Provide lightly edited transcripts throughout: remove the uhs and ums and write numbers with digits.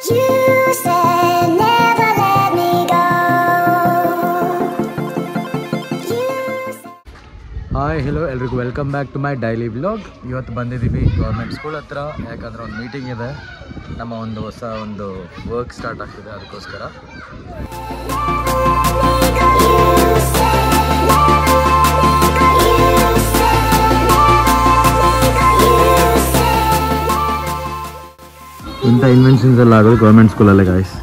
Hi hello ಎಲ್ರಿಗೂ welcome back to my daily vlog. ಇವತ್ತು ಬಂದಿದ್ದೀವಿ ಗೌರ್ಮೆಂಟ್ ಸ್ಕೂಲ್ ಹತ್ರ, ಯಾಕಂದರೆ ಒಂದು ಮೀಟಿಂಗ್ ಇದೆ, ನಮ್ಮ ಒಂದು ಹೊಸ ಒಂದು ವರ್ಕ್ ಸ್ಟಾರ್ಟ್ ಆಗ್ತಿದೆ, ಅದಕ್ಕೋಸ್ಕರ. ಇಂಥ ಇನ್ವೆನ್ಷನ್ಸ್ ಎಲ್ಲ ಆಗೋದು ಗೌರ್ಮೆಂಟ್ ಸ್ಕೂಲಲ್ಲೇ ಗಾಯ್ಸ್.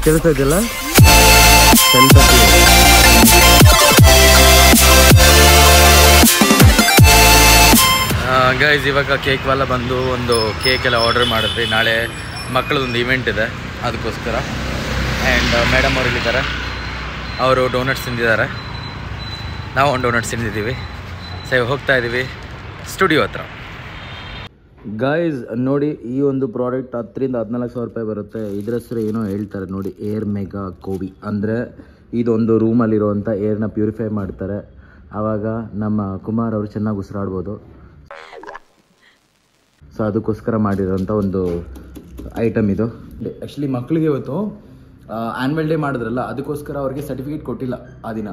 ಕೇಳ್ತಾ ಇದೆಯಲ್ಲ ಗೈಸ್, ಇವಾಗ ಕೇಕ್ ವಾಲ ಬಂದು ಒಂದು ಕೇಕ್ ಎಲ್ಲ ಆರ್ಡರ್ ಮಾಡಿದ್ವಿ. ನಾಳೆ ಮಕ್ಕಳದೊಂದು ಇವೆಂಟ್ ಇದೆ, ಅದಕ್ಕೋಸ್ಕರ. ಆ್ಯಂಡ್ ಮೇಡಮ್ ಅವರು ಇಲ್ಲಿದ್ದಾರೆ, ಅವರು ಡೋನಟ್ಸ್ ತಿಂದಿದ್ದಾರೆ, ನಾವು ಒಂದು ಡೋನಟ್ಸ್ ತಿಂದಿದ್ದೀವಿ. ಸೊ ಹೋಗ್ತಾ ಇದ್ದೀವಿ ಸ್ಟುಡಿಯೋ ಹತ್ರ. ಗಾಯ್ಸ್ ನೋಡಿ, ಈ ಒಂದು ಪ್ರಾಡಕ್ಟ್ 10,000 to 14,000 ರೂಪಾಯಿ ಬರುತ್ತೆ. ಇದ್ರ ಹೆಸರು ಏನೋ ಹೇಳ್ತಾರೆ ನೋಡಿ, ಏರ್ ಮೆಗಾ ಕೋವಿ. ಅಂದರೆ ಇದೊಂದು ರೂಮಲ್ಲಿರುವಂಥ ಏರ್ನ ಪ್ಯೂರಿಫೈ ಮಾಡ್ತಾರೆ, ಆವಾಗ ನಮ್ಮ ಕುಮಾರ್ ಅವರು ಚೆನ್ನಾಗಿ ಉಸಿರಾಡ್ಬೋದು. ಸೊ ಅದಕ್ಕೋಸ್ಕರ ಮಾಡಿರೋಂಥ ಒಂದು ಐಟಮ್ ಇದು. ಆ್ಯಕ್ಚುಲಿ ಮಕ್ಕಳಿಗೆ ಇವತ್ತು ಆ್ಯನ್ಯುವಲ್ ಡೇ ಮಾಡಿದ್ರಲ್ಲ, ಅದಕ್ಕೋಸ್ಕರ ಅವ್ರಿಗೆ ಸರ್ಟಿಫಿಕೇಟ್ ಕೊಟ್ಟಿಲ್ಲ ಆ ದಿನ,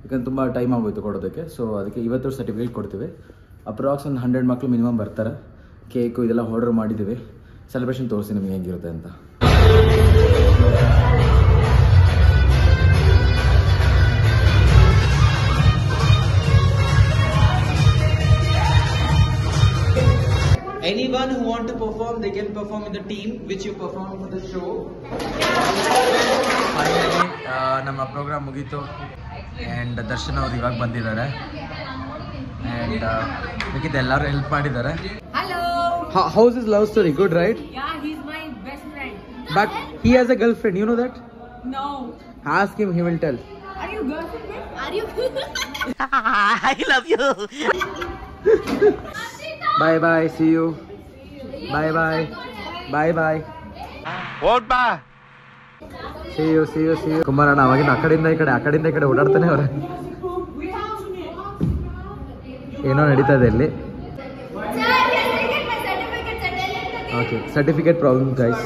ಯಾಕಂದ್ರೆ ತುಂಬ ಟೈಮ್ ಆಗೋಯ್ತು ಕೊಡೋದಕ್ಕೆ. ಸೊ ಅದಕ್ಕೆ ಇವತ್ತು ಸರ್ಟಿಫಿಕೇಟ್ ಕೊಡ್ತೀವಿ. ಅಪ್ರಾಕ್ಸ್ ಒಂದು 100 ಮಕ್ಕಳು ಮಿನಿಮಮ್ ಬರ್ತಾರೆ. ಕೇಕು ಇದೆಲ್ಲ ಆರ್ಡರ್ ಮಾಡಿದ್ದೀವಿ. ಸೆಲೆಬ್ರೇಷನ್ ತೋರಿಸಿ ನಿಮಗೆ ಹೇಗಿರುತ್ತೆ ಅಂತ. Anyone who want to perform, they can perform in the team which you perform for the show. Finally ನಮ್ಮ ಪ್ರೋಗ್ರಾಮ್ ಮುಗೀತು. ಆ್ಯಂಡ್ ದರ್ಶನ್ ಅವ್ರು ಇವಾಗ ಬಂದಿದ್ದಾರೆ. ಆ್ಯಂಡ್ ಬೇಕಿದ್ದ ಎಲ್ಲರೂ ಹೆಲ್ಪ್ ಮಾಡಿದ್ದಾರೆ. How's his love story? Good, right? Yeah, he's my best friend. But he has a girlfriend, you know that? No. Ask him, he will tell. Are you girlfriend? Are you? I love you. Bye bye, see you. Bye bye. Bye bye. What ba? See you. ಕುಮಾರಣ್ಣ ಅವಾಗಿನ ಆ ಕಡೆಯಿಂದ ಈ ಕಡೆ ಓಡಾಡ್ತಾನೆ ಅವ್ರೆ. ಏನೋ ನಡೀತಾ ಇದೆ ಇಲ್ಲಿ. Okay, certificate problem guys.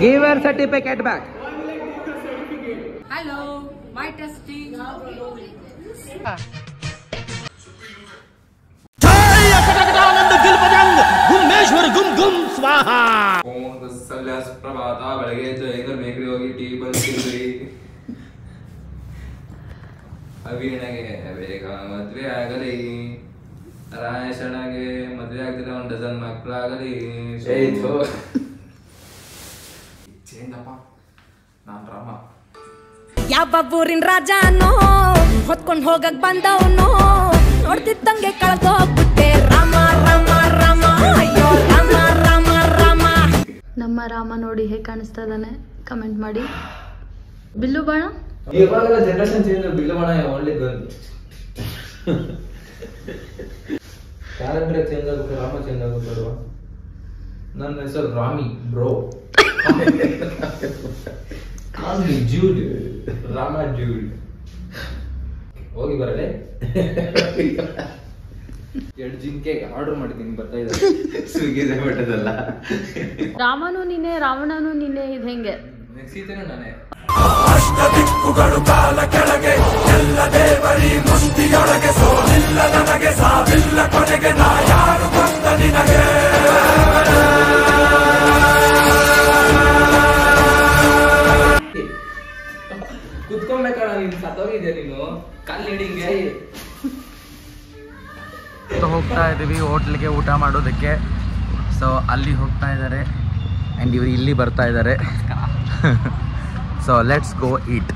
Give her certificate back. Hello, my testing. Jai Akadagananda Gilpajang Gumeshwar Gum Gum Swaha. ಓಂ ಸಲ್ಯಾಸ್ ಪ್ರಭಾತ. ಬೆಳಗ್ಗೆ ಎದ್ದು ಐದರ ಬೇಕರಿ ಹೋಗಿ ಟೀ ಬಂದಿದ್ವಿ. ಅವಿಣಗೆ ಬೇಗ ಮದ್ವೆ ಆಗಲಿ, ರಾಯಶಣಗೆ ಮದ್ವೆ ಆಗ್ತಿಲ್ಲ, 1 ಡಜನ್ ಮಕ್ಕಳಾಗಲಿ. ಚೇಂಜಪ್ಪ, ನಾನ್ ರಾಮ. ಯಾವ ಊರಿನ ರಾಜನೋ ಹೊತ್ಕೊಂಡ್ ಹೋಗಕ್ ಬಂದವನೋ, ನೋಡ್ತಿದ್ದಂಗೆ ಕಳ್ದೋಗ್ಬಿಟ್ಟೆ. ರಾಮ ರಾಮ ರಾಮ, ಅಯ್ಯೋ ರಾಮ ರಾಮ ರಾಮ. ನಮ್ಮ ರಾಮ ನೋಡಿ ಹೇಗೆ ಕಾಣಿಸ್ತಾ ಇದ್ದಾನೆ, ಕಮೆಂಟ್ ಮಾಡಿ. ಬಿಲ್ಲು ಬಾಣ ಇವಾಗೆಲ್ಲ ಜನರೇಷನ್ ಚೇಂಜ್, ಬಿಲ್ಲು ಬಾಣ ಒಳ್ಳೆ ಕ್ಯಾರೆಕ್ಟರ್ ಚೇಂಜ್ ಆಗುತ್ತೆ, ರಾಮ ಚೇಂಜ್ ಆಗುತ್ತೆ. ನನ್ನ ಹೆಸರು Rami bro. Jude, Rama Jude. ಹೋಗಿ ಬರಲೇ. 2 ಜಿಂಕೆ ಆರ್ಡರ್ ಮಾಡಿದ್ದೀನಿ, ಬರ್ತಾ ಇದ್ದಾರೆ. ಸ್ವಿಗ್ಗಿ ಝೊಮ್ಯಾಟೋದಲ್ಲ. ರಾಮನು ನೀನೆ, ರಾವಣನು ನೀನೆ, ಇದು ಹೆಂಗೆ? ಸೀತೆನೂ ನಾನೇ. ಅಷ್ಟದಿಕ್ಕುಗಳು ಕಾಲ ಕೆಳಗೆ, ಎಲ್ಲ ದೇವರಿ ಮುಷ್ಟಿಯೊಳಗೆ, ಸೋಲಿಲ್ಲ ನನಗೆ, ಸಾವಿಲ್ಲ ಕೊನೆಗೆ, ನಾ ಯಾರು ಬಂದ ನಿನಗೆ. ಕುತ್ಕೊಬೇಕಣ, ನೀನು ಸತ್ತೋಗಿದ್ಯಾ, ನೀನು ಕಾಲ್ ಹಿಡಿಂಗೆ. ಹೋಗ್ತಾ ಇದ್ದೀವಿ ಹೋಟ್ಲಿಗೆ ಊಟ ಮಾಡೋದಕ್ಕೆ. ಸೊ ಅಲ್ಲಿ ಹೋಗ್ತಾ ಇದ್ದಾರೆ ಆ್ಯಂಡ್ ಇವರು ಇಲ್ಲಿ ಬರ್ತಾ ಇದ್ದಾರೆ. So let's go eat.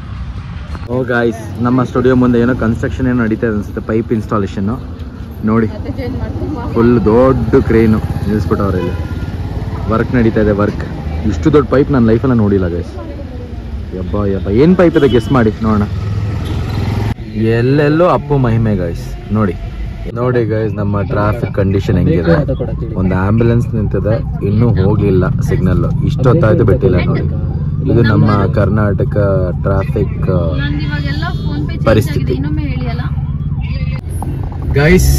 Oh guys, ನಮ್ಮ ಸ್ಟುಡಿಯೋ ಮುಂದೆ ಏನೋ ಕನ್ಸ್ಟ್ರಕ್ಷನ್ ಏನೋ ನಡೀತಾ ಇದೆ ಅನಿಸುತ್ತೆ, ಪೈಪ್ ಇನ್ಸ್ಟಾಲೇಷನ್ನು. ನೋಡಿ, ಫುಲ್ ದೊಡ್ಡ ಕ್ರೇನು ನಿಲ್ಲಿಸ್ಬಿಟ್ಟವ್ರೆ ಇಲ್ಲಿ. ವರ್ಕ್ ನಡೀತಾ ಇದೆ, ವರ್ಕ್. ಇಷ್ಟು ದೊಡ್ಡ ಪೈಪ್ ನನ್ನ ಲೈಫೆಲ್ಲ ನೋಡಿಲ್ಲ ಗೈಸ್. ಯಬ್ಬ ಏನು ಪೈಪ್ ಇದೆ ಗೆಸ್ ಮಾಡಿ ನೋಡೋಣ. ಎಲ್ಲೆಲ್ಲೋ ಅಪ್ಪು ಮಹಿಮೆ ಗೈಸ್. ನೋಡಿ ಗೈಸ್, ನಮ್ಮ ಟ್ರಾಫಿಕ್ ಕಂಡೀಷನ್ ಹೆಂಗಿದೆ. ಒಂದು ಆಂಬ್ಯುಲೆನ್ಸ್ ನಿಂತಿದೆ, ಇನ್ನೂ ಹೋಗಲಿಲ್ಲ ಸಿಗ್ನಲ್. ಇಷ್ಟೊತ್ತಾಯ್ತು ಬಿಟ್ಟಿಲ್ಲ ನೋಡಿ. ಇದು ನಮ್ಮ ಕರ್ನಾಟಕ ಟ್ರಾಫಿಕ್ ಪರಿಸ್ಥಿತಿ. ಗೈಸ್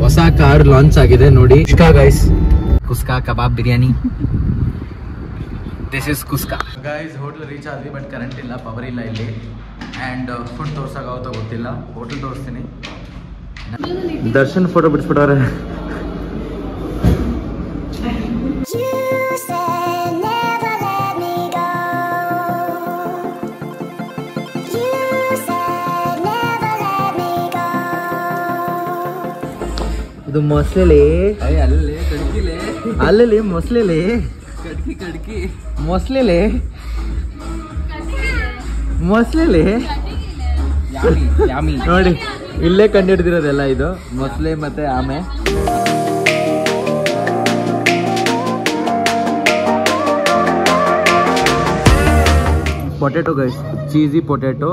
ಹೊಸ ಕಾರ್ ಲಾಂಚ್ ಆಗಿದೆ ನೋಡಿ. Kuska guys, kuska kebab biryani. This is kuska. Guys hotel reach ಆದ್ವಿ, ಬಟ್ ಕರೆಂಟ್ ಇಲ್ಲ, ಪವರ್ ಇಲ್ಲ ಇಲ್ಲಿ. ಆ್ಯಂಡ್ ಫುಡ್ ತೋರ್ಸೋಕ್ಕಾಗುತ್ತೋ ಗೊತ್ತಿಲ್ಲ. ಹೋಟೆಲ್ ತೋರಿಸ್ತೀನಿ. ದರ್ಶನ್ ಫೋಟೋ ಬಿಡಿಸ್ಬಿಟ್ಟವ್ರೆ. ಇದು ಮೊಸಳೆ ಅಲ್ಲಲ್ಲಿ ಮೊಸಳೆ ಮೊಸಳೆ ನೋಡಿ ಇಲ್ಲೇ ಕಂಡು ಹಿಡ್ದಿರೋದೆಲ್ಲ ಇದು ಮೊಸಳೆ ಮತ್ತೆ ಆಮೆ. Potato guys, cheesy potato.